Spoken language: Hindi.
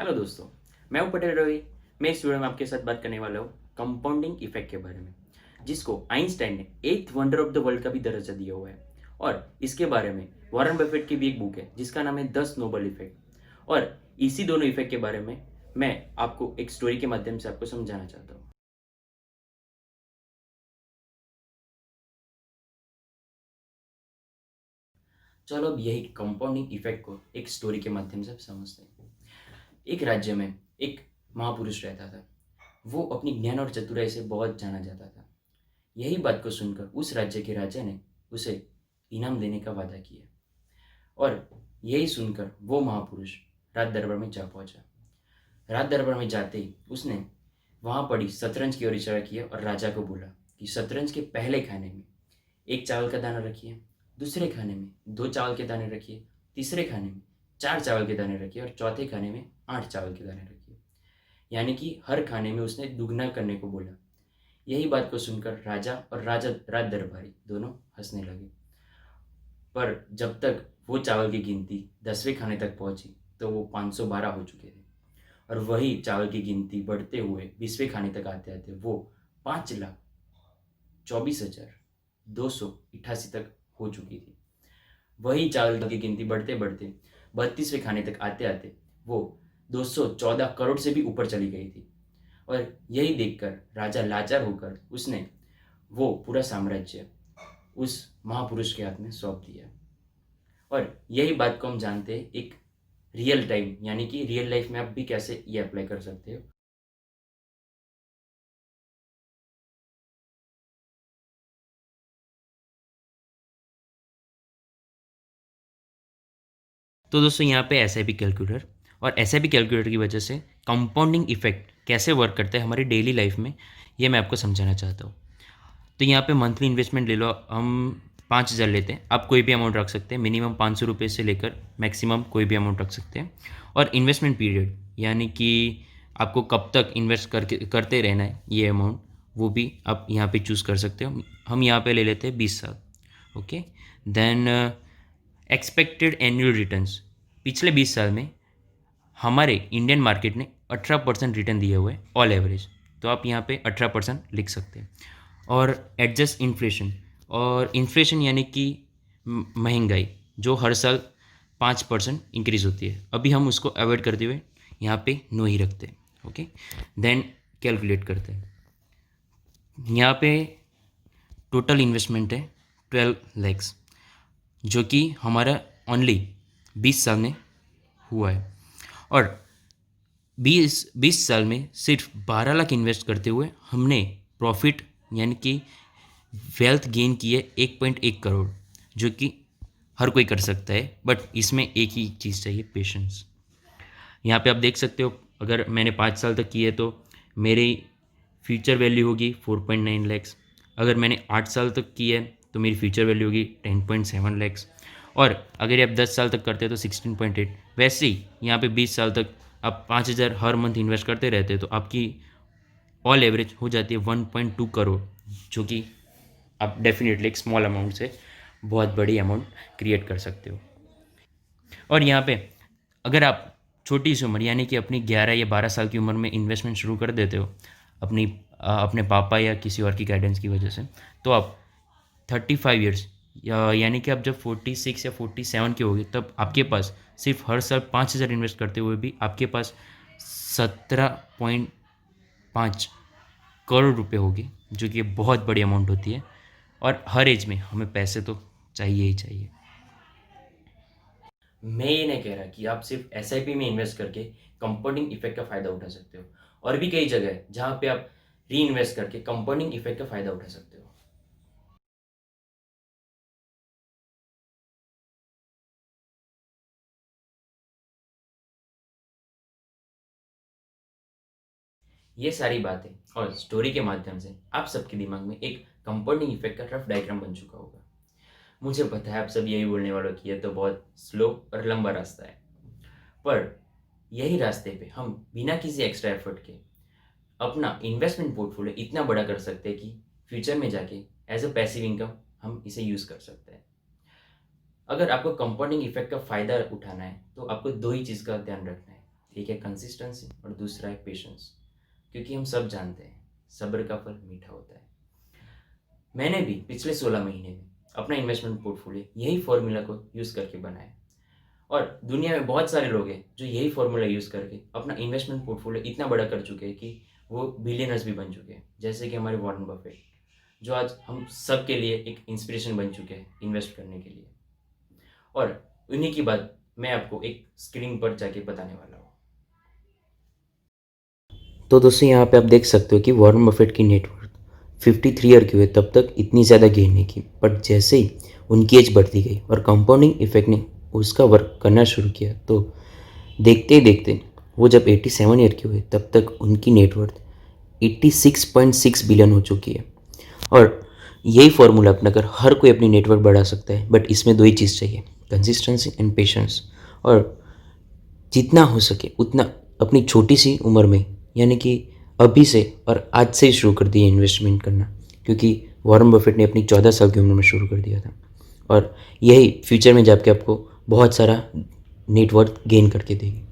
हेलो दोस्तों, मैं हूं पटेल रवि। मैं इस वीडियो में आपके साथ बात करने वाला हूं कंपाउंडिंग इफेक्ट के बारे में, जिसको आइंस्टाइन ने एथ वंडर ऑफ द वर्ल्ड का भी दर्जा दिया हुआ है। और इसके बारे में वॉरेन बफेट की भी एक बुक है जिसका नाम है 10 नोबल इफेक्ट। और इसी दोनों इफेक्ट के बारे में मैं आपको एक स्टोरी के माध्यम से आपको समझाना चाहता हूँ। चलो अब यही कंपाउंडिंग इफेक्ट को एक स्टोरी के माध्यम से समझते हैं। एक राज्य में एक महापुरुष रहता था। वो अपनी ज्ञान और चतुराई से बहुत जाना जाता था। यही बात को सुनकर उस राज्य के राजा ने उसे इनाम देने का वादा किया। और यही सुनकर वो महापुरुष राज दरबार में जा पहुंचा। राज दरबार में जाते ही उसने वहां पड़ी शतरंज की ओर इशारा किया और राजा को बोला कि शतरंज के पहले खाने में एक चावल का दाना रखिए, दूसरे खाने में दो चावल के दाने रखिए, तीसरे खाने में चार चावल के दाने रखिए और चौथे खाने में 8 चावल के दाने रखिए। यानी कि हर खाने में उसने दुगना करने को बोला। यही बात को सुनकर राजा और राज दरबारी दोनों हंसने लगे। पर जब तक वो चावल की गिनती 10वें खाने तक पहुंची तो वो 512 हो चुके थे। और वही चावल की गिनती बढ़ते हुए 20वें खाने तक आते आते वो 5,24,288 तक हो चुकी थी। वही चावल की गिनती बढ़ते बढ़ते 32वें खाने तक आते आते वो 214 करोड़ से भी ऊपर चली गई थी। और यही देखकर राजा लाचार होकर उसने वो पूरा साम्राज्य उस महापुरुष के हाथ में सौंप दिया। और यही बात को हम जानते हैं एक रियल टाइम, यानी कि रियल लाइफ में आप भी कैसे ये अप्लाई कर सकते हो। तो दोस्तों यहाँ पे एस आई पी कैलकुलेटर, और एस आई पी कैलकुलेटर की वजह से कंपाउंडिंग इफेक्ट कैसे वर्क करता है हमारी डेली लाइफ में, ये मैं आपको समझाना चाहता हूँ। तो यहाँ पे मंथली इन्वेस्टमेंट ले लो, हम 5,000 लेते हैं। आप कोई भी अमाउंट रख सकते हैं, मिनिमम 500 रुपये से लेकर मैक्सिमम कोई भी अमाउंट रख सकते हैं। और इन्वेस्टमेंट पीरियड यानी कि आपको कब तक इन्वेस्ट करके करते रहना है ये अमाउंट, वो भी आप यहाँ पे चूज़ कर सकते हो। हम यहाँ पे ले लेते हैं 20 साल। Okay, then expected annual returns. पिछले 20 साल में हमारे इंडियन मार्केट ने 18% रिटर्न दिए हुए ऑल एवरेज, तो आप यहाँ पे 18% लिख सकते हैं। और एडजस्ट इन्फ्लेशन, और इन्फ्लेशन यानी कि महंगाई जो हर साल 5% इंक्रीज़ होती है, अभी हम उसको अवॉइड करते हुए यहाँ पे नो ही रखते हैं। ओके, देन कैलकुलेट करते हैं। यहाँ पे टोटल इन्वेस्टमेंट है 12 lakhs, जो कि हमारा ओनली 20 साल में हुआ है। और 20 साल में सिर्फ 12 लाख इन्वेस्ट करते हुए हमने प्रॉफिट यानी कि वेल्थ गेन की है 1.1 करोड़, जो कि हर कोई कर सकता है। बट इसमें एक ही चीज़ चाहिए, पेशेंस। यहाँ पे आप देख सकते हो, अगर मैंने 5 साल तक की है तो मेरी फ्यूचर वैल्यू होगी 4.9 lakhs। अगर मैंने 8 साल तक की है तो मेरी फ्यूचर वैल्यू होगी 10.7 lakhs। और अगर आप 10 साल तक करते हैं तो 16.8। वैसे ही यहाँ पे 20 साल तक आप 5,000 हर मंथ इन्वेस्ट करते रहते हैं तो आपकी ऑल एवरेज हो जाती है 1.2 करोड़, जो कि आप डेफिनेटली एक स्मॉल अमाउंट से बहुत बड़ी अमाउंट क्रिएट कर सकते हो। और यहाँ पे अगर आप छोटी सी उम्र यानी कि अपनी 11 या 12 साल की उम्र में इन्वेस्टमेंट शुरू कर देते हो अपने पापा या किसी और की गाइडेंस की वजह से, तो आप 35 ईयर्स यानी कि आप जब 46 या 47 के होगे तब आपके पास सिर्फ हर साल 5,000 इन्वेस्ट करते हुए भी आपके पास 17.5 करोड़ रुपए होगी, जो कि बहुत बड़ी अमाउंट होती है। और हर एज में हमें पैसे तो चाहिए ही चाहिए। मैं ये नहीं कह रहा कि आप सिर्फ एसआईपी में इन्वेस्ट करके कंपाउंडिंग इफेक्ट का फ़ायदा उठा सकते हो। और भी कई जगह है जहाँ पे आप री इन्वेस्ट करके कंपाउंडिंग इफेक्ट का फ़ायदा उठा सकते हो। ये सारी बातें और स्टोरी के माध्यम से आप सबके दिमाग में एक कंपाउंडिंग इफेक्ट का रफ डायग्राम बन चुका होगा। मुझे पता है आप सब यही बोलने वालों की ये तो बहुत स्लो और लंबा रास्ता है। पर यही रास्ते पे हम बिना किसी एक्स्ट्रा एफर्ट के अपना इन्वेस्टमेंट पोर्टफोलियो इतना बड़ा कर सकते हैं कि फ्यूचर में जाके एज अ पैसिव इनकम हम इसे यूज़ कर सकते हैं। अगर आपको कंपाउंडिंग इफेक्ट का फ़ायदा उठाना है तो आपको दो ही चीज़ का ध्यान रखना है। एक है कंसिस्टेंसी और दूसरा है पेशेंस, क्योंकि हम सब जानते हैं सब्र का फल मीठा होता है। मैंने भी पिछले 16 महीने में अपना इन्वेस्टमेंट पोर्टफोलियो यही फॉर्मूला को यूज़ करके बनाया, और दुनिया में बहुत सारे लोग हैं जो यही फॉर्मूला यूज़ करके अपना इन्वेस्टमेंट पोर्टफोलियो इतना बड़ा कर चुके हैं कि वो बिलियनर्स भी बन चुके हैं, जैसे कि हमारे वॉरेन बफेट, जो आज हम सब के लिए एक इंस्पिरेशन बन चुके हैं इन्वेस्ट करने के लिए। और उन्हीं की बात मैं आपको एक स्क्रीन पर जाके बताने वाला हूँ। तो दोस्तों यहाँ पे आप देख सकते हो कि वॉरेन बफेट की नेटवर्थ 53 ईयर की हुए तब तक इतनी ज़्यादा गेन नहीं की, बट जैसे ही उनकी एज बढ़ती गई और कंपाउंडिंग इफेक्ट ने उसका वर्क करना शुरू किया, तो देखते ही देखते वो जब 87 ईयर के हुए तब तक उनकी नेटवर्थ 86.6 बिलियन हो चुकी है। और यही फॉर्मूला अपनाकर हर कोई अपनी नेटवर्क बढ़ा सकता है, बट इसमें दो ही चीज़ चाहिए, कंसिस्टेंसी एंड पेशेंस। और जितना हो सके उतना अपनी छोटी सी उम्र में, यानी कि अभी से और आज से ही शुरू कर दिया इन्वेस्टमेंट करना, क्योंकि वॉरेन बफेट ने अपनी 14 साल की उम्र में शुरू कर दिया था, और यही फ्यूचर में जाके आपको बहुत सारा नेटवर्थ गेन करके देगी।